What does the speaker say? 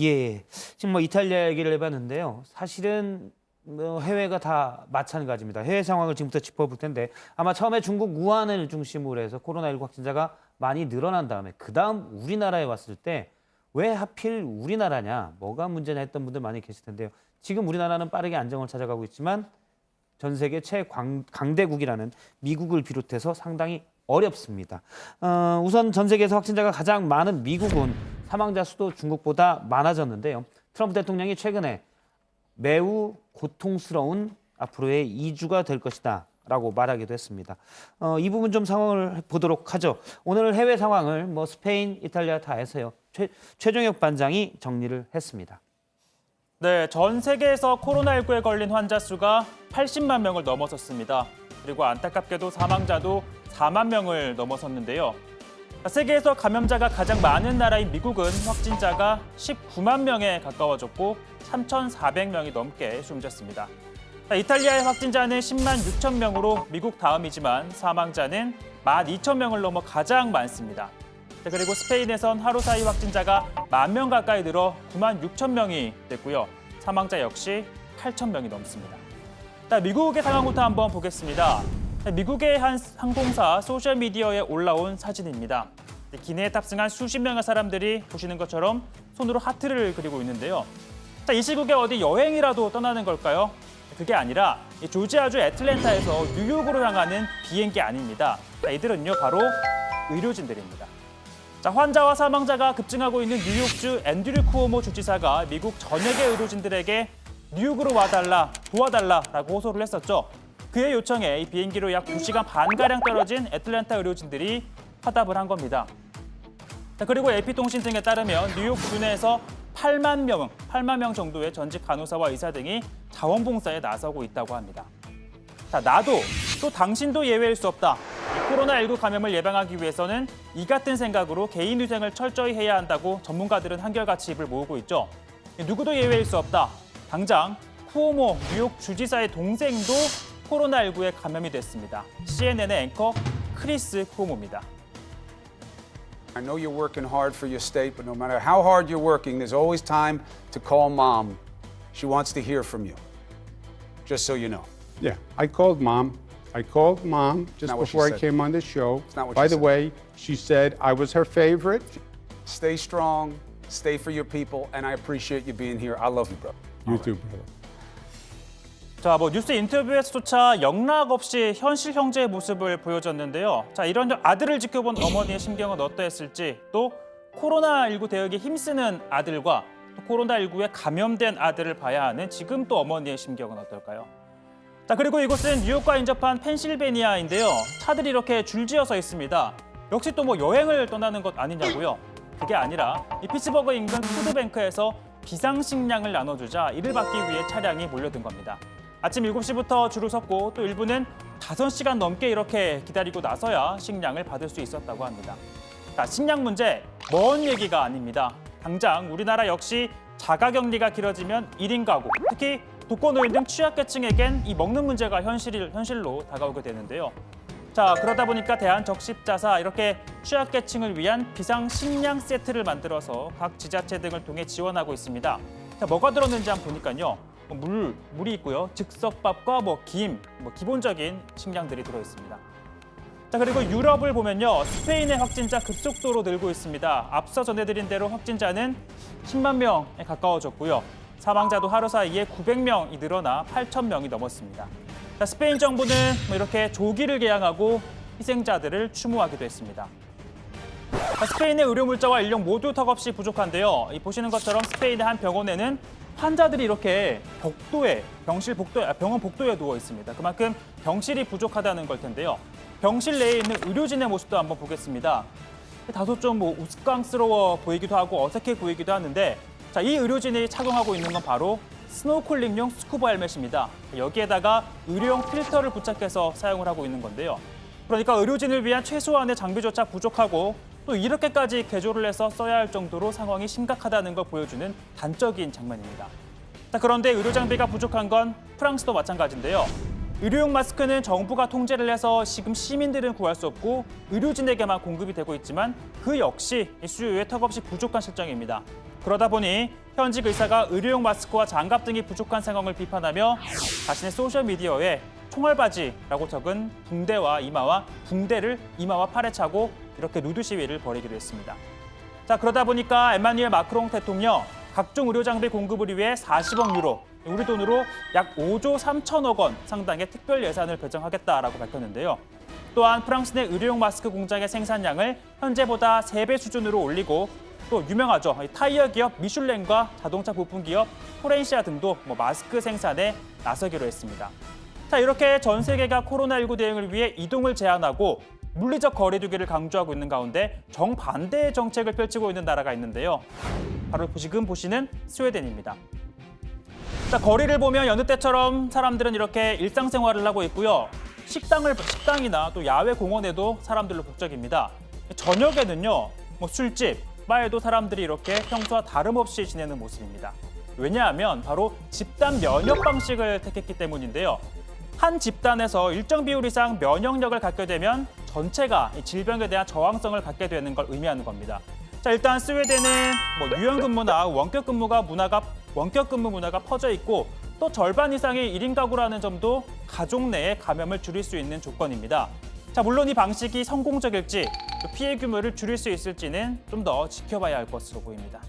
예, 지금 뭐 이탈리아 얘기를 해봤는데요. 사실은 뭐 해외가 다 마찬가지입니다. 해외 상황을 지금부터 짚어볼 텐데 아마 처음에 중국 우한을 중심으로 해서 코로나19 확진자가 많이 늘어난 다음에 그다음 우리나라에 왔을 때 왜 하필 우리나라냐, 뭐가 문제냐 했던 분들 많이 계실 텐데요. 지금 우리나라는 빠르게 안정을 찾아가고 있지만 전 세계 최강대국이라는 미국을 비롯해서 상당히 어렵습니다. 우선 전 세계에서 확진자가 가장 많은 미국은 사망자 수도 중국보다 많아졌는데요. 트럼프 대통령이 최근에 매우 고통스러운 앞으로의 2주가 될 것이다 라고 말하기도 했습니다. 이 부분 좀 상황을 보도록 하죠. 오늘 해외 상황을 뭐 스페인, 이탈리아 다 해서요. 최종혁 반장이 정리를 했습니다. 네, 전 세계에서 코로나19에 걸린 환자 수가 80만 명을 넘어섰습니다. 그리고 안타깝게도 사망자도 4만 명을 넘어섰는데요. 세계에서 감염자가 가장 많은 나라인 미국은 확진자가 19만 명에 가까워졌고 3,400명이 넘게 숨졌습니다. 이탈리아의 확진자는 10만 6천 명으로 미국 다음이지만 사망자는 12,000명을 넘어 가장 많습니다. 그리고 스페인에선 하루 사이 확진자가 1만 명 가까이 늘어 9만 6천 명이 됐고요. 사망자 역시 8천 명이 넘습니다. 미국의 상황부터 한번 보겠습니다. 미국의 한 항공사 소셜미디어에 올라온 사진입니다. 기내에 탑승한 수십 명의 사람들이 보시는 것처럼 손으로 하트를 그리고 있는데요. 이 시국에 어디 여행이라도 떠나는 걸까요? 그게 아니라 조지아주 애틀랜타에서 뉴욕으로 향하는 비행기 아닙니다. 이들은요, 바로 의료진들입니다. 환자와 사망자가 급증하고 있는 뉴욕주 앤드류 쿠오모 주지사가 미국 전역의 의료진들에게 뉴욕으로 와달라, 도와달라라고 호소를 했었죠. 그의 요청에 이 비행기로 약 2시간 반가량 떨어진 애틀랜타 의료진들이 화답을 한 겁니다. 그리고 AP통신 등에 따르면 뉴욕 주내에서 8만 명 정도의 전직 간호사와 의사 등이 자원봉사에 나서고 있다고 합니다. 나도 또 당신도 예외일 수 없다. 코로나19 감염을 예방하기 위해서는 이 같은 생각으로 개인위생을 철저히 해야 한다고 전문가들은 한결같이 입을 모으고 있죠. 누구도 예외일 수 없다. 당장 쿠오모 뉴욕 주지사의 동생도 코로나19에 감염이 됐습니다. CNN의 앵커 크리스 쿠오모입니다. I know you're working hard for your state, but no matter how hard you're working, there's always time to call mom. She wants to hear from you. Just so you know. Yeah, I called mom just Not what she before I said. came on the show. not what By she the said. way, she said I was her favorite. Stay strong, stay for your people, and I appreciate you being here. I love you, bro. You too, brother. 뉴스 인터뷰에서조차 영락 없이 현실 형제의 모습을 보여줬는데요. 이런 아들을 지켜본 어머니의 심경은 어떠했을지, 또 코로나19 대응에 힘쓰는 아들과 또 코로나19에 감염된 아들을 봐야 하는 지금 또 어머니의 심경은 어떨까요? 그리고 이곳은 뉴욕과 인접한 펜실베니아인데요. 차들이 이렇게 줄지어서 있습니다. 역시 또 뭐 여행을 떠나는 것 아니냐고요? 그게 아니라 이 피츠버그 인근 푸드뱅크에서 비상식량을 나눠주자 이를 받기 위해 차량이 몰려든 겁니다. 아침 7시부터 줄을 섰고 또 일부는 5시간 넘게 이렇게 기다리고 나서야 식량을 받을 수 있었다고 합니다. 식량 문제, 먼 얘기가 아닙니다. 당장 우리나라 역시 자가격리가 길어지면 1인 가구, 특히 독거노인 등 취약계층에겐 이 먹는 문제가 현실로 다가오게 되는데요. 그러다 보니까 대한적십자사 이렇게 취약계층을 위한 비상식량 세트를 만들어서 각 지자체 등을 통해 지원하고 있습니다. 뭐가 들었는지 한번 보니까요. 물이 있고요. 즉석밥과 김, 기본적인 식량들이 들어있습니다. 그리고 유럽을 보면요. 스페인의 확진자 급속도로 늘고 있습니다. 앞서 전해드린 대로 확진자는 10만 명에 가까워졌고요. 사망자도 하루 사이에 900명이 늘어나 8천 명이 넘었습니다. 스페인 정부는 이렇게 조기를 개항하고 희생자들을 추모하기도 했습니다. 스페인의 의료 물자와 인력 모두 턱없이 부족한데요. 보시는 것처럼 스페인의 한 병원에는 환자들이 이렇게 병원 복도에 누워 있습니다. 그만큼 병실이 부족하다는 걸 텐데요. 병실 내에 있는 의료진의 모습도 한번 보겠습니다. 다소 좀 우스꽝스러워 보이기도 하고 어색해 보이기도 하는데, 이 의료진이 착용하고 있는 건 바로 스노클링용 스쿠버 헬멧입니다. 여기에다가 의료용 필터를 부착해서 사용을 하고 있는 건데요. 그러니까 의료진을 위한 최소한의 장비조차 부족하고 또 이렇게까지 개조를 해서 써야 할 정도로 상황이 심각하다는 걸 보여주는 단적인 장면입니다. 그런데 의료 장비가 부족한 건 프랑스도 마찬가지인데요. 의료용 마스크는 정부가 통제를 해서 지금 시민들은 구할 수 없고 의료진에게만 공급이 되고 있지만 그 역시 수요에 턱없이 부족한 실정입니다. 그러다 보니 현직 의사가 의료용 마스크와 장갑 등이 부족한 상황을 비판하며 자신의 소셜미디어에 총알바지라고 적은 붕대와 붕대를 이마와 팔에 차고 이렇게 누드 시위를 벌이기로 했습니다. 자, 그러다 보니까 에마뉘엘 마크롱 대통령 각종 의료 장비 공급을 위해 40억 유로, 우리 돈으로 약 5조 3천억 원 상당의 특별 예산을 배정하겠다라고 밝혔는데요. 또한 프랑스 내 의료용 마스크 공장의 생산량을 현재보다 3배 수준으로 올리고 또 유명하죠. 타이어 기업 미슐랭과 자동차 부품 기업 포렌시아 등도 마스크 생산에 나서기로 했습니다. 자, 이렇게 전 세계가 코로나19 대응을 위해 이동을 제한하고 물리적 거리두기를 강조하고 있는 가운데 정반대의 정책을 펼치고 있는 나라가 있는데요. 바로 지금 보시는 스웨덴입니다. 자, 거리를 보면 여느 때처럼 사람들은 이렇게 일상생활을 하고 있고요. 식당이나 또 야외 공원에도 사람들로 북적입니다. 저녁에는요, 술집, 바에도 사람들이 이렇게 평소와 다름없이 지내는 모습입니다. 왜냐하면 바로 집단 면역 방식을 택했기 때문인데요. 한 집단에서 일정 비율 이상 면역력을 갖게 되면 전체가 이 질병에 대한 저항성을 갖게 되는 걸 의미하는 겁니다. 자, 일단 스웨덴은 유연근무나 원격 근무 문화가 퍼져 있고 또 절반 이상이 1인 가구라는 점도 가족 내에 감염을 줄일 수 있는 조건입니다. 자, 물론 이 방식이 성공적일지 또 피해 규모를 줄일 수 있을지는 좀 더 지켜봐야 할 것으로 보입니다.